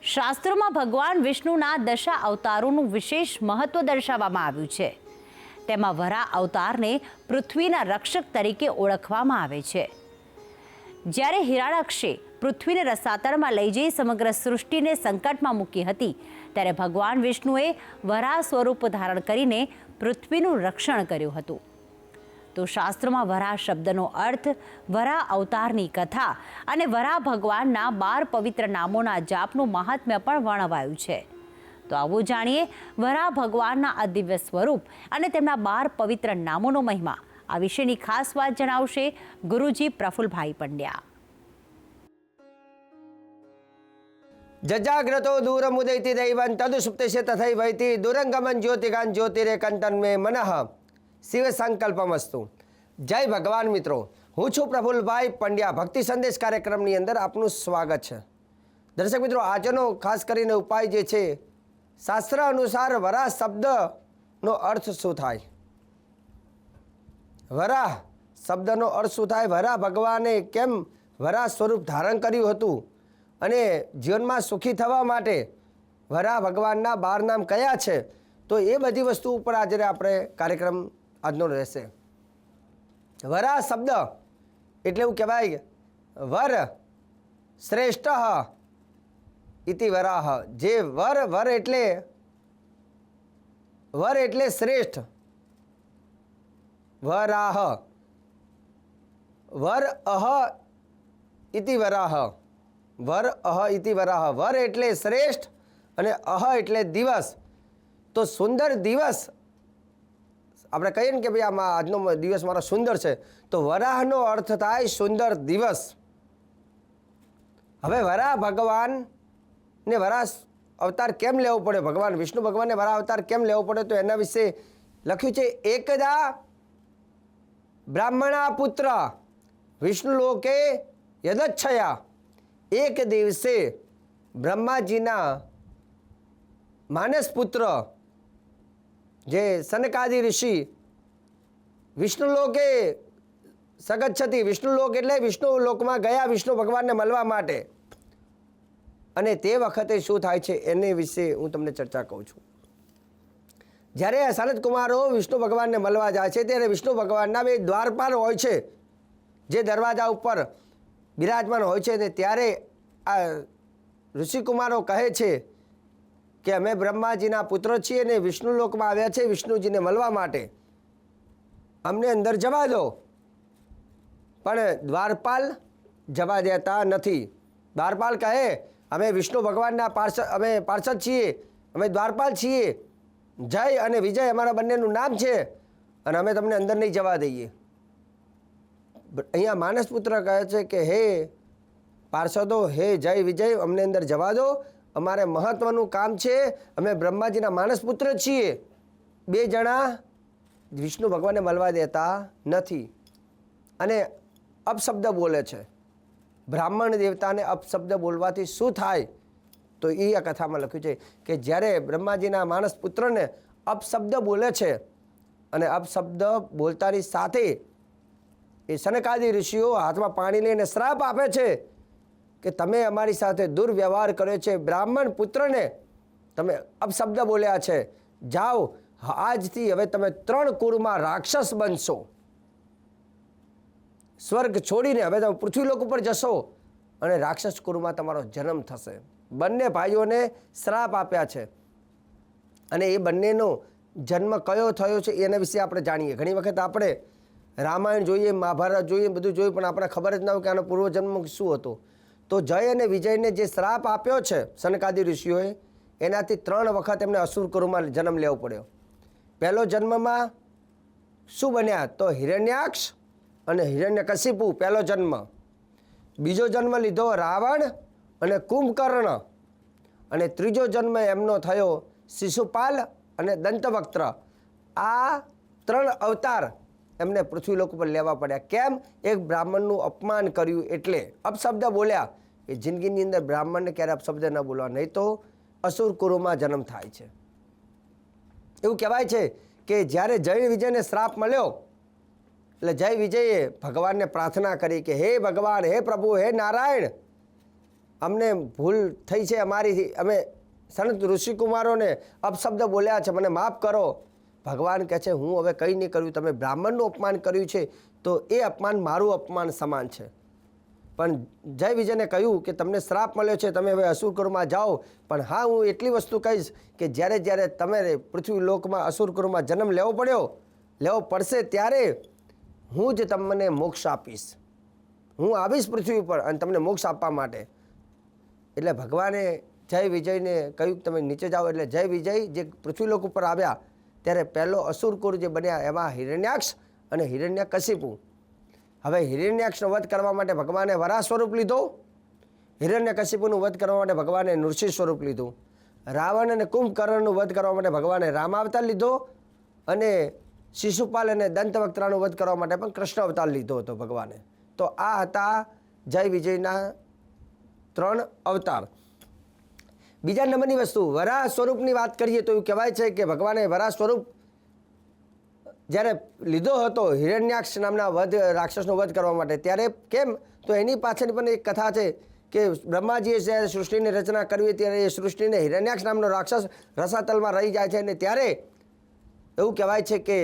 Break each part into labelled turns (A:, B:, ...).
A: શાસ્ત્રોમાં ભગવાન વિષ્ણુના દશા અવતારોનું વિશેષ મહત્વ દર્શાવવામાં આવ્યું છે. તેમાં વરાહ અવતારને પૃથ્વીના રક્ષક તરીકે ઓળખવામાં આવે છે. જ્યારે હિરણ્યાક્ષે પૃથ્વીને રસાતળમાં લઈ જઈ સમગ્ર સૃષ્ટિને સંકટમાં મૂકી હતી, ત્યારે ભગવાન વિષ્ણુએ વરાહ સ્વરૂપ ધારણ કરીને પૃથ્વીનું રક્ષણ કર્યું હતું. તો શાસ્ત્રોમાં વરાહ શબ્દનો અર્થ, વરાહ અવતારની કથા અને વરાહ ભગવાનના 12 પવિત્ર નામોના જાપનું મહાત્મ્ય પણ વર્ણવાયું છે. તો આવો જાણીએ વરાહ ભગવાનના આ દિવ્ય સ્વરૂપ અને તેમના 12 પવિત્ર નામોનો મહિમા. આ વિશેની ખાસ વાત જણાવશે ગુરુજી પ્રફુલભાઈ પંડ્યા.
B: જજાગ્રતો દૂરમુદૈતિ દૈવં તદુસુપ્તિશે તથૈવૈતિ દુરંગમન જ્યોતિકાન જ્યોતિરેકંતન મે મનઃ શિવ સંકલ્પમસ્તુ. જય ભગવાન મિત્રો, હું છું પ્રફુલભાઈ પંડ્યા. ભક્તિ સંદેશ કાર્યક્રમની અંદર આપનું સ્વાગત છે. દર્શક મિત્રો, આજનો ખાસ કરીને ઉપાય જે છે, શાસ્ત્ર અનુસાર વરાહ શબ્દનો અર્થ શું થાય? વરાહ શબ્દનો અર્થ શું થાય? વરાહ ભગવાને કેમ વરાહ સ્વરૂપ ધારણ કર્યું હતું અને જીવનમાં સુખી થવા માટે વરાહ ભગવાનના 12 નામ કયા છે? તો એ બધી વસ્તુ ઉપર આજે આપણે કાર્યક્રમ આજનો રહેશે. વરાહ શબ્દ એટલે એવું કહેવાય, વર શ્રેષ્ઠ ઇતિ વરાહ. જે વર એટલે શ્રેષ્ઠ. વરાહ વર અહ ઇતિ વરાહ. વર અહ ઇતિ વરાહ. વર એટલે શ્રેષ્ઠ અને અહ એટલે દિવસ. તો સુંદર દિવસ આપણે કહીએ ને કે ભાઈ આમાં આજનો દિવસ મારો સુંદર છે, તો વરાહનો અર્થ થાય સુંદર દિવસ. હવે વરાહ ભગવાનને વરાહ અવતાર કેમ લેવો પડે? ભગવાન વિષ્ણુ ભગવાનને વરાહ અવતાર કેમ લેવો પડે? તો એના વિશે લખ્યું છે, એકદા બ્રાહ્મણા પુત્ર વિષ્ણુ લોકે યદચ્છયા. એક દિવસે બ્રહ્માજીના માનસ પુત્ર જે સનકાદિ ઋષિ વિષ્ણુલોકે સગચ્છતિ. વિષ્ણુલોક એટલે વિષ્ણુ લોકમાં ગયા વિષ્ણુ ભગવાનને મળવા માટે. અને તે વખતે શું થાય છે એની વિશે હું તમને ચર્ચા કહું છું. જ્યારે સનત કુમારો વિષ્ણુ ભગવાનને મળવા જાય છે, ત્યારે વિષ્ણુ ભગવાનના 2 દ્વારપાલ હોય છે, જે દરવાજા ઉપર બિરાજમાન હોય છે. ને ત્યારે આ ઋષિકુમારો કહે છે કે અમે બ્રહ્માજીના પુત્ર છીએ અને વિષ્ણુ લોકમાં આવ્યા છે વિષ્ણુજીને મળવા માટે, અમને અંદર જવા દો. પણ દ્વારપાલ જવા દેતા નથી. દ્વારપાલ કહે, અમે વિષ્ણુ ભગવાનના પાર્ષદ છીએ, અમે દ્વારપાલ છીએ, જય અને વિજય અમારા બંનેનું નામ છે, અને અમે તમને અંદર નહીં જવા દઈએ. અહીંયા માનસ પુત્ર કહે છે કે હે પાર્ષદો, હે જય વિજય, અમને અંદર જવા દો, અમારે મહત્વનું કામ છે, અમે બ્રહ્માજીના માનસ પુત્ર છીએ. 2 જણા વિષ્ણુ ભગવાનને મળવા દેતા નથી અને અપશબ્દ બોલે છે. બ્રાહ્મણ દેવતાને અપશબ્દ બોલવાથી શું થાય? તો એ આ કથામાં લખ્યું છે કે જ્યારે બ્રહ્માજીના માનસ પુત્રને અપશબ્દ બોલે છે, અને અપશબ્દ બોલતાની સાથે એ સનકાદિ ઋષિઓ હાથમાં પાણી લઈને શ્રાપ આપે છે કે તમે અમારી સાથે દુર્વ્યવહાર કર્યો છે, બ્રાહ્મણ પુત્રને તમે અપશબ્દ બોલ્યા છે, જાઓ આજથી હવે તમે 3 કુળમાં રાક્ષસ બનશો. સ્વર્ગ છોડીને હવે તમે પૃથ્વીલોક ઉપર જશો અને રાક્ષસ કુળમાં તમારો જન્મ થશે. બંને ભાઈઓને શ્રાપ આપ્યા છે અને એ બંનેનો જન્મ કયો થયો છે એના વિશે આપણે જાણીએ. ઘણી વખત આપણે રામાયણ જોઈએ, મહાભારત જોઈએ, બધું જોયું, પણ આપણે ખબર જ ના હોય કે આનો પૂર્વજન્મ શું હતો. તો જય અને વિજયને જે શ્રાપ આપ્યો છે સનકાદિ ઋષિઓએ, એનાથી 3 વખત એમને અસુર કુળમાં જન્મ લેવો પડ્યો. પહેલો જન્મમાં શું બન્યા? તો હિરણ્યાક્ષ અને હિરણ્યકશિપુ પહેલો જન્મ. બીજો જન્મ લીધો રાવણ અને કુંભકર્ણ. અને ત્રીજો જન્મ એમનો થયો શિશુપાલ અને દંતવક્ત્ર. આ 3 અવતાર એમને પૃથ્વીલોક ઉપર લેવા પડ્યા. કેમ? એક બ્રાહ્મણનું અપમાન કર્યું એટલે, અપશબ્દ બોલ્યા. એ જિંદગીની અંદર બ્રાહ્મણને ક્યારે અપશબ્દ ન બોલવા, નહીં તો અસુર કુળમાં જન્મ થાય છે. એવું કહેવાય છે કે જ્યારે જય વિજયને શ્રાપ મળ્યો, એટલે જય વિજયે ભગવાનને પ્રાર્થના કરી કે હે ભગવાન, હે પ્રભુ, હે નારાયણ, અમને ભૂલ થઈ છે અમારી, અમે સંત ઋષિકુમારોને અપશબ્દ બોલ્યા છે, મને માફ કરો. ભગવાન કહે છે હું હવે કંઈ નહીં કર્યું, તમે બ્રાહ્મણનું અપમાન કર્યું છે તો એ અપમાન મારું અપમાન સમાન છે. પણ જય વિજયને કહ્યું કે તમને શ્રાપ મળ્યો છે, તમે હવે અસુરકુળમાં જાઓ. પણ હા, હું એટલી વસ્તુ કહીશ કે જ્યારે જ્યારે તમે પૃથ્વી લોકમાં અસુરકુળમાં જન્મ લેવો પડશે ત્યારે હું જ તમને મોક્ષ આપીશ. હું આવીશ પૃથ્વી ઉપર અને તમને મોક્ષ આપવા માટે. એટલે ભગવાને જય વિજયને કહ્યું તમે નીચે જાઓ. એટલે જય વિજય જે પૃથ્વીલોક ઉપર આવ્યા ત્યારે પહેલો અસુરકુળ જે બન્યા એમાં હિરણ્યાક્ષ અને હિરણ્યકશિપુ. હવે હિરણ્યાક્ષનો વધ કરવા માટે ભગવાને વરાહ સ્વરૂપ લીધો, હિરણ્યકશિપુનું વધ કરવા માટે ભગવાને નૃસિંહ સ્વરૂપ લીધું, રાવણ અને કુંભકર્ણનું વધ કરવા માટે ભગવાને રામાવતાર લીધો, અને શિશુપાલ અને દંતવક્ત્રાનું વધ કરવા માટે પણ કૃષ્ણ અવતાર લીધો હતો ભગવાને. તો આ હતા જય વિજયના 3 અવતાર. બીજા નંબરની વસ્તુ, વરાહ સ્વરૂપની વાત કરીએ તો એવું કહેવાય છે કે ભગવાને વરાહ સ્વરૂપ જ્યારે લીધો હતો હિરણ્યાક્ષ નામના રાક્ષસનો વધ કરવા માટે, ત્યારે કેમ? તો એની પાછળ પણ એક કથા છે કે બ્રહ્માજીએ જ્યારે સૃષ્ટિની રચના કરવી ત્યારે એ સૃષ્ટિને હિરણ્યાક્ષ નામનો રાક્ષસ રસાતલમાં રહી જાય છે. અને ત્યારે એવું કહેવાય છે કે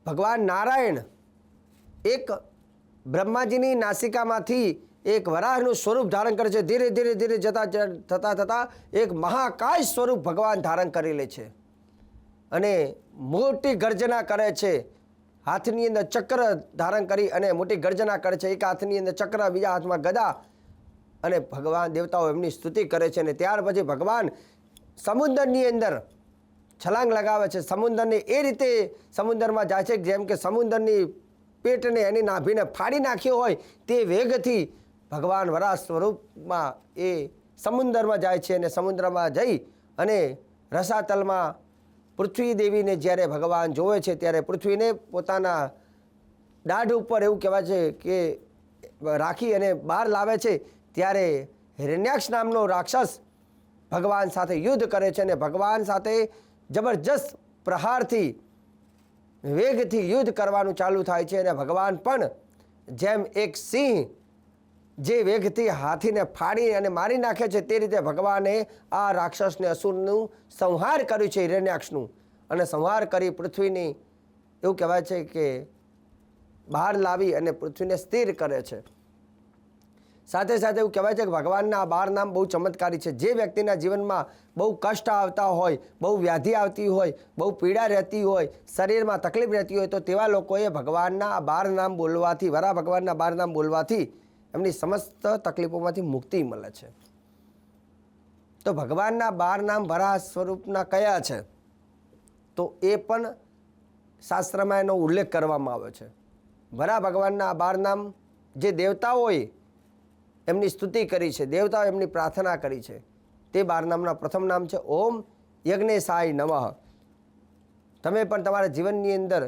B: ભગવાન નારાયણ એક બ્રહ્માજીની નાસિકામાંથી એક વરાહનું સ્વરૂપ ધારણ કરે છે. ધીરે ધીરે ધીરે થતાં એક મહાકાય સ્વરૂપ ભગવાન ધારણ કરી લે છે અને મોટી ગર્જના કરે છે. હાથની અંદર ચક્ર ધારણ કરી અને મોટી ગર્જના કરે છે. એક હાથની અંદર ચક્ર, બીજા હાથમાં ગદા, અને ભગવાન દેવતાઓ એમની સ્તુતિ કરે છે. અને ત્યાર પછી ભગવાન સમુદ્રની અંદર છલાંગ લગાવે છે. સમુદ્રને એ રીતે સમુદ્રમાં જાય છે જેમ કે સમુદ્રની પેટને એની નાભીને ફાડી નાખ્યો હોય તે વેગથી ભગવાન વરાહ સ્વરૂપમાં એ સમુદ્રમાં જાય છે. અને સમુદ્રમાં જઈ અને રસાતલમાં પૃથ્વી દેવીને જ્યારે ભગવાન જોવે છે ત્યારે પૃથ્વીને પોતાના દાઢ ઉપર એવું કહેવાય છે કે રાખી અને બહાર લાવે છે. ત્યારે હિરણ્યાક્ષ નામનો રાક્ષસ ભગવાન સાથે યુદ્ધ કરે છે અને ભગવાન સાથે જબરજસ્ત પ્રહારથી વેગથી યુદ્ધ કરવાનું ચાલુ થાય છે. અને ભગવાન પણ જેમ એક સિંહ જે વેગથી હાથીને ફાડી અને મારી નાખે છે તે રીતે ભગવાને આ રાક્ષસને અસુરનું સંહાર કર્યું છે, હિરણ્યાક્ષનું. અને સંહાર કરી પૃથ્વીની એવું કહેવાય છે કે બહાર લાવી અને પૃથ્વીને સ્થિર કરે છે. સાથે સાથે એવું કહેવાય છે કે ભગવાનના આ 12 નામ બહુ ચમત્કારી છે. જે વ્યક્તિના જીવનમાં બહુ કષ્ટ આવતા હોય, બહુ વ્યાધિ આવતી હોય, બહુ પીડા રહેતી હોય, શરીરમાં તકલીફ રહેતી હોય, તો તેવા લોકોએ ભગવાનના આ 12 નામ બોલવાથી, વરાહ ભગવાનના 12 નામ બોલવાથી એમની સમસ્ત તકલીફોમાંથી મુક્તિ મળે છે. તો ભગવાનના 12 નામ વરાહ સ્વરૂપના કયા છે? તો એ પણ શાસ્ત્રમાં એનો ઉલ્લેખ કરવામાં આવ્યો છે. વરાહ ભગવાનના 12 નામ જે દેવતાઓએ એમની સ્તુતિ કરી છે, દેવતાઓ એમની પ્રાર્થના કરી છે, તે 12 નામના પ્રથમ નામ છે ઓમ યજ્ઞેશાય નમઃ. તમે પણ તમારા જીવનની અંદર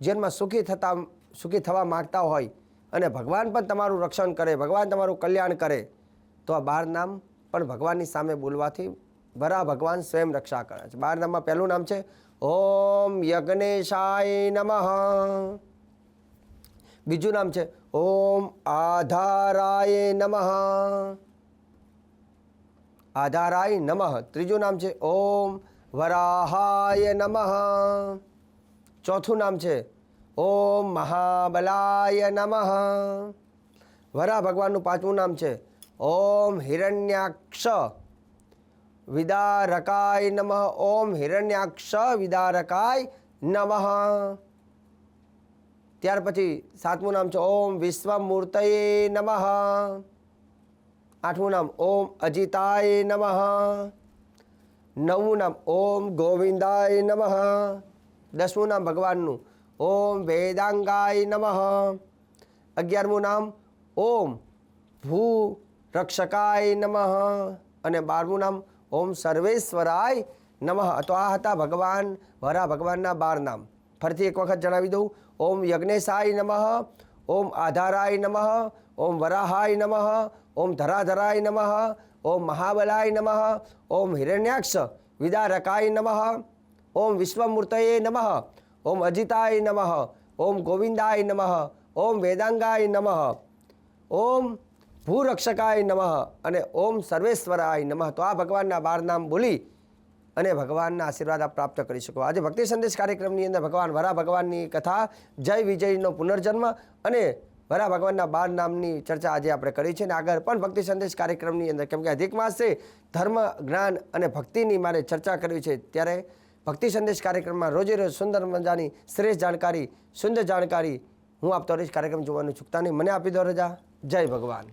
B: જીવનમાં સુખી થવા માગતા હોય અને ભગવાન પણ તમારું રક્ષણ કરે, ભગવાન તમારું કલ્યાણ કરે, તો આ 12 નામ પણ ભગવાનની સામે બોલવાથી વરાહ ભગવાન સ્વયં રક્ષા કરે છે. 12 નામમાં પહેલું નામ છે ઓમ યજ્ઞેશાય નમઃ. બીજું નામ છે ઓમ આધારાય નમઃ, આધારાય નમઃ. ત્રીજું નામ છે ઓમ વરાહાય નમઃ. ચોથું નામ છે ઓમ મહાબલાય નમઃ. વરાહ ભગવાનનું પાંચમું નામ છે ઓમ હિરણ્યાક્ષ વિદારકાય નમઃ. ઓમ હિરણ્યાક્ષ વિદારકાય નમઃ. ત્યાર પછી સાતમું નામ છે ઓમ વિશ્વમૂર્તયે નમઃ. આઠમું નામ ઓમ અજિતાય નમઃ. નવમું નામ ઓમ ગોવિંદાય નમઃ. 10મું નામ ભગવાનનું ઓમ વેદાંગાય નમઃ. 11મું નામ ઓમ ભૂ રક્ષકાય નમઃ. અને 12મું નામ ઓમ સર્વેશ્વરાય નમઃ. તો આ હતા ભગવાન વરાહ ભગવાનના 12 નામ. ફરીથી એક વખત જણાવી દઉં. ઓમ યજ્ઞેશાય નમઃ, ઓમ આધારાય નમઃ, ઓમ વરાહાય નમઃ, ઓમ ધરાધરાય નમઃ, ઓમ મહાબલાય નમઃ, ઓમ હિરણ્યાક્ષ વિદારકાય નમઃ, ઓમ વિશ્વમૂર્તયે નમઃ, ઓમ અજિતાય નમઃ, ઓમ ગોવિંદાય નમઃ, ઓમ વેદાંગાય નમઃ, ઓમ ભૂરક્ષકાય નમઃ અને ઓમ સર્વેશ્વરાય નમઃ. તો આ ભગવાનના 12 નામ બોલી અને ભગવાનના આશીર્વાદ આપ પ્રાપ્ત કરી શકો. આજે ભક્તિ સંદેશ કાર્યક્રમની અંદર ભગવાન વરા ભગવાનની કથા, જય વિજયનો પુનર્જન્મ અને વરા ભગવાનના 12 નામની ચર્ચા આજે આપણે કરી છે. અને આગળ પણ ભક્તિ સંદેશ કાર્યક્રમની અંદર, કેમ કે અધિક માસ છે, ધર્મ, જ્ઞાન અને ભક્તિની મારે ચર્ચા કરવી છે, ત્યારે ભક્તિ સંદેશ કાર્યક્રમમાં રોજે રોજ સુંદર મજાની શ્રેષ્ઠ જાણકારી, સુંદર જાણકારી હું આપતો રહીશ. કાર્યક્રમ જોવાનું ચૂકતા નહીં. મને આપી દો રજા. જય ભગવાન.